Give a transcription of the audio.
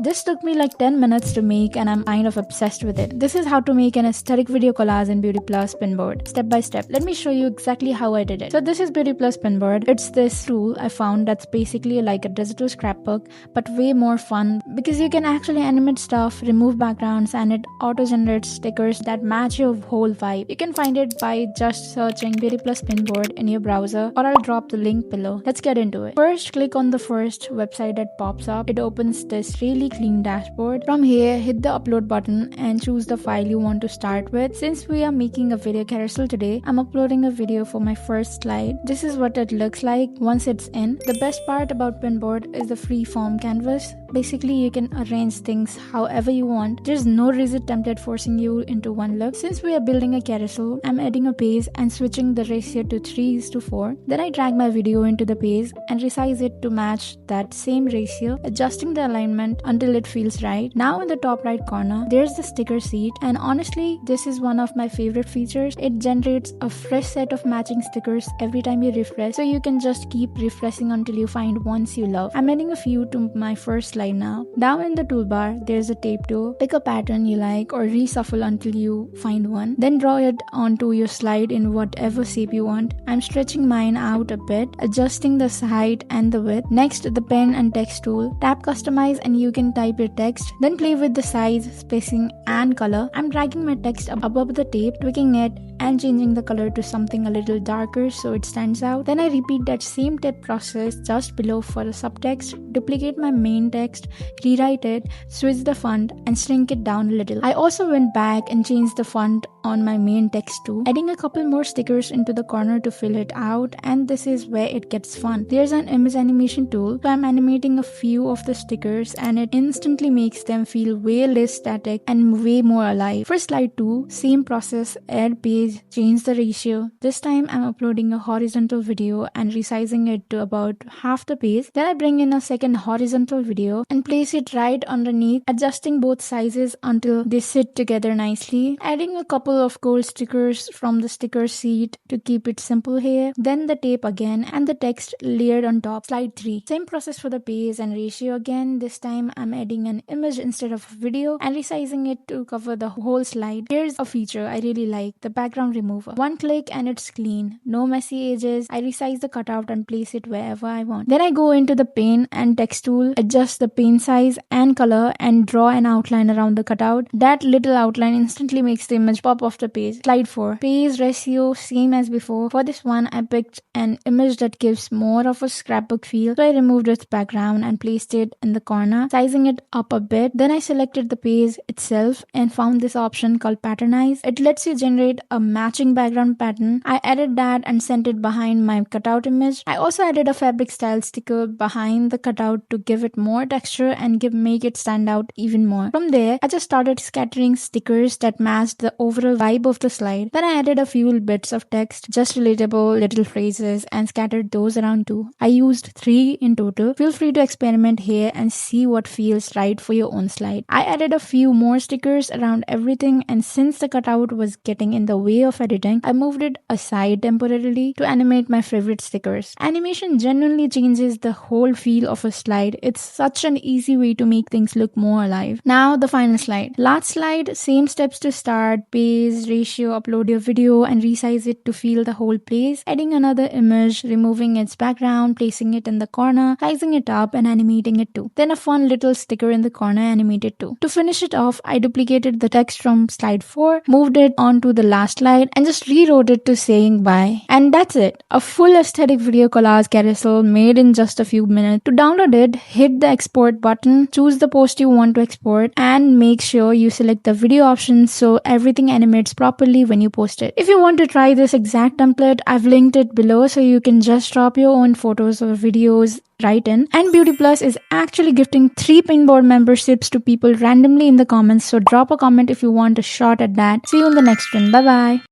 This took me like 10 minutes to make and I'm kind of obsessed with it. This is how to make an aesthetic video collage in BeautyPlus Pinboard, step by step. Let me show you exactly how I did it. So this is BeautyPlus Pinboard. It's this tool I found that's basically like a digital scrapbook, but way more fun because you can actually animate stuff, remove backgrounds, and it auto-generates stickers that match your whole vibe. You can find it by just searching BeautyPlus Pinboard in your browser, or I'll drop the link below. Let's get into it. First, click on the first website that pops up. It opens this really clean dashboard. From here, hit the upload button and choose the file you want to start with. Since we are making a video carousel today, I'm uploading a video for my first slide. This is what it looks like once it's in. The best part about Pinboard is the freeform canvas. Basically, you can arrange things however you want. There's no rigid template forcing you into one look. Since we are building a carousel, I'm adding a page and switching the ratio to 3:4. Then I drag my video into the page and resize it to match that same ratio, adjusting the alignment until it feels right. Now in the top right corner, there's the sticker sheet, and honestly, this is one of my favorite features. It generates a fresh set of matching stickers every time you refresh, so you can just keep refreshing until you find ones you love. I'm adding a few to my first slide now. Down in the toolbar, there's a tape tool. Pick a pattern you like or reshuffle until you find one. Then draw it onto your slide in whatever shape you want. I'm stretching mine out a bit, adjusting the height and the width. Next, the pen and text tool. Tap customize and you can type your text. Then play with the size, spacing, and color. I'm dragging my text above the tape, tweaking it and changing the color to something a little darker so it stands out. Then I repeat that same tip process just below for the subtext. Duplicate my main text, rewrite it, switch the font, and shrink it down a little. I also went back and changed the font on my main text too, adding a couple more stickers into the corner to fill it out, and this is where it gets fun. There's an image animation tool, so I'm animating a few of the stickers and it instantly makes them feel way less static and way more alive. For slide 2, same process, add page, change the ratio. This time I'm uploading a horizontal video and resizing it to about half the page. Then I bring in a second horizontal video and place it right underneath, adjusting both sizes until they sit together nicely. Adding a couple of gold stickers from the sticker sheet to keep it simple here. Then the tape again and the text layered on top. Slide 3. Same process for the page and ratio again. This time I'm adding an image instead of a video and resizing it to cover the whole slide. Here's a feature I really like, the background remover. One click and it's clean. No messy edges. I resize the cutout and place it wherever I want. Then I go into the pen and text tool, adjust the pen size and color and draw an outline around the cutout. That little outline instantly makes the image pop off the page. Slide 4. Page ratio, same as before. For this one, I picked an image that gives more of a scrapbook feel, so I removed its background and placed it in the corner, sizing it up a bit. Then I selected the page itself and found this option called Patternize. It lets you generate a matching background pattern. I added that and sent it behind my cutout image. I also added a fabric style sticker behind the cutout to give it more texture and make it stand out even more. From there, I just started scattering stickers that matched the overall vibe of the slide. Then I added a few bits of text, just relatable little phrases, and scattered those around too. I used 3 in total. Feel free to experiment here and see what feels right for your own slide. I added a few more stickers around everything, and since the cutout was getting in the way of editing, I moved it aside temporarily to animate my favorite stickers. Animation genuinely changes the whole feel of a slide. It's such an easy way to make things look more alive. Now the final slide. Last slide, same steps to start, page, ratio, upload your video and resize it to feel the whole place. Adding another image, removing its background, placing it in the corner, sizing it up and animating it too. Then a fun little sticker in the corner animated too. To finish it off, I duplicated the text from slide 4, moved it onto the last slide and just rewrote it to saying bye. And that's it. A full aesthetic video collage carousel made in just a few minutes. To download it, hit the export button, choose the post you want to export and make sure you select the video option so everything animates properly when you post it. If you want to try this exact template, I've linked it below so you can just drop your own photos or videos right in. And BeautyPlus is actually gifting 3 Pinboard memberships to people randomly in the comments, so drop a comment if you want a shot at that. See you in the next one. Bye bye.